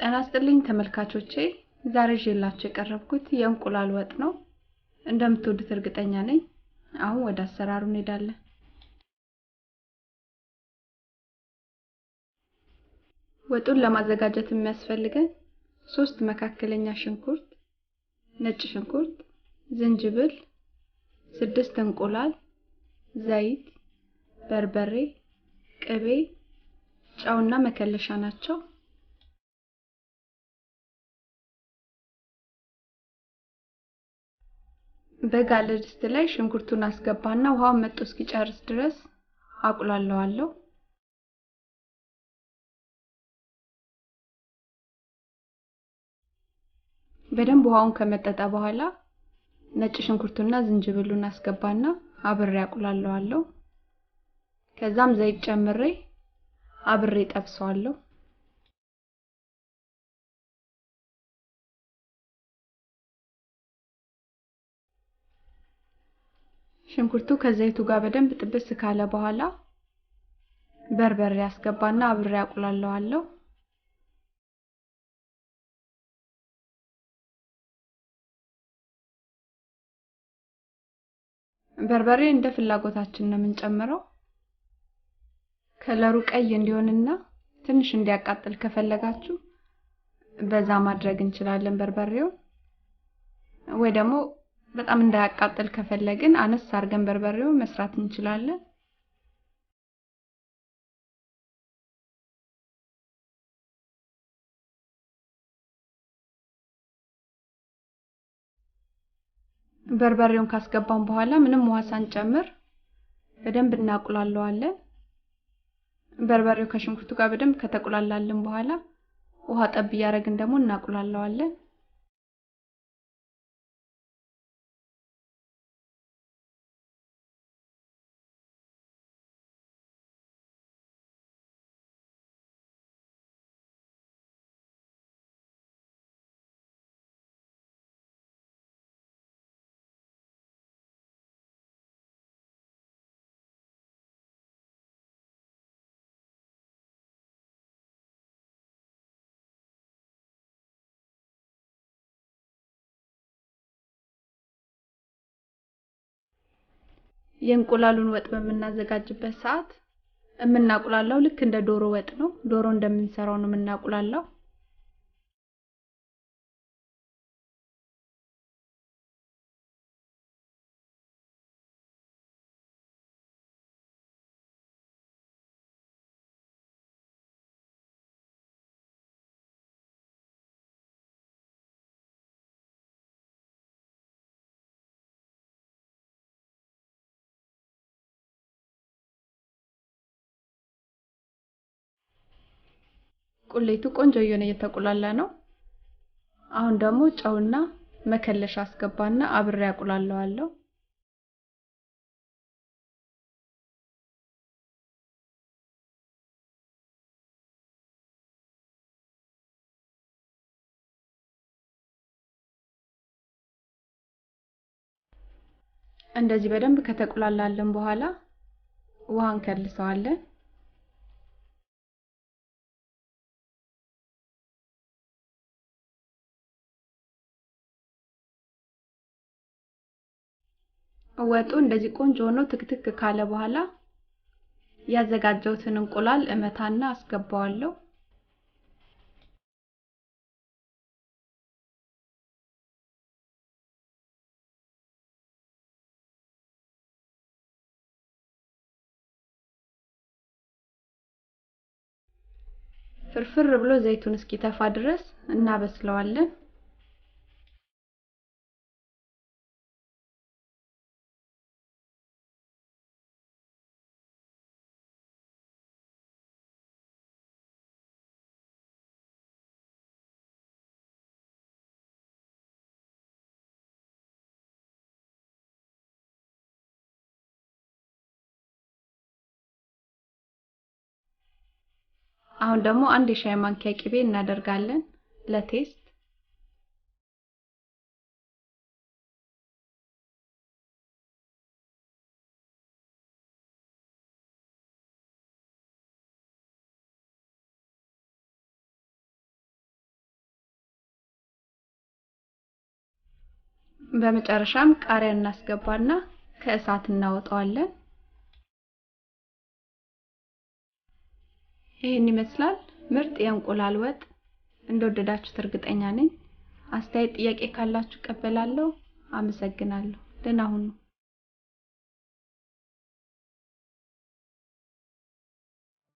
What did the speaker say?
ጤና ይስጥልኝ ተመልካቾቼ ዛሬ ይዤላችሁ የቀረብኩት የእንቁላል ወጥ ነው። እንደምትወዱት እርግጠኛ ነኝ። አሁን ወደ አሰራሩ እንሄዳለን። ወጡን ለማዘጋጀት የሚያስፈልገን 3 መካከለኛ ሽንኩርት፣ ነጭ ሽንኩርት፣ ዝንጅብል፣ 6 እንቁላል፣ ዘይት፣ በርበሬ፣ ቅቤ፣ ጨውና መከለሻ ናቸው። በጋለ ድስት ላይ ሽንኩርቱን አስገባና ውሃውን መጥቶ እስኪጨርስ ድረስ አቁላለዋለሁ። በደንብ ውሃውን ከመጠጠ በኋላ ነጭ ሽንኩርቱና ዝንጅብሉን አስገባና አብሬ አቁላለዋለሁ። ከዛም ዘይት ጨምሬ አብሬ ጠብሰዋለሁ። ሽንኩርቱ ከዘይቱ ጋር በደንብ ጥብስ ካለ በኋላ በርበሬ አስገባና አብሬ አቁላለዋለሁ። በርበሬ እንደ ፍላጎታችን ነው የምንጨምረው። ከለሩ ቀይ እንዲሆንና ትንሽ እንዲያቃጥል ከፈለጋችሁ በዛ ማድረግ እንችላለን በርበሬው። ወይ ደግሞ በጣም እንዳያቃጥል ከፈለግን አነስ አድርገን በርበሬው መስራት እንችላለን። በርበሬውን ካስገባን በኋላ ምንም ውሃ ሳንጨምር በደንብ እናቁላለዋለን። በርበሬው ከሽንኩርቱ ጋር በደንብ ከተቁላላልን በኋላ ውሃ ጠብ ያረግን ደግሞ እናቁላለዋለን። የእንቁላሉን ወጥ በመናዘጋጅበት ሰዓት የምናቁላላው ልክ እንደ ዶሮ ወጥ ነው። ዶሮ እንደምንሰራው ነው የምናቁላላው። ቁሌቱ ቆንጆ እየሆነ እየተቆላላ ነው። አሁን ደግሞ ጨውና መከለሻ አስገባና አብሬ አቁላለዋለሁ። እንደዚህ በደንብ ከተቆላላልን በኋላ ውሃ እንከልሰዋለን። ወጡ እንደዚህ ቆንጆ ሆኖ ትክትክ ካለ በኋላ ያዘጋጀሁትን እንቁላል እመታና አስገባዋለሁ። ፍርፍር ብሎ ዘይቱን እስኪተፋ ድረስ እናበስለዋለን። አሁን ደግሞ አንድ የሻይ ማንኪያ ቅቤ እናደርጋለን ለቴስት። በመጨረሻም ቃሪያ እናስገባና ከእሳት እናወጣዋለን። ይሄን ይመስላል ምርጥ የእንቁላል ወጥ። እንደወደዳችሁት እርግጠኛ ነኝ። አስተያየት ጥያቄ ካላችሁ ቀበላለሁ። አመሰግናለሁ። ደህና ሁኑ።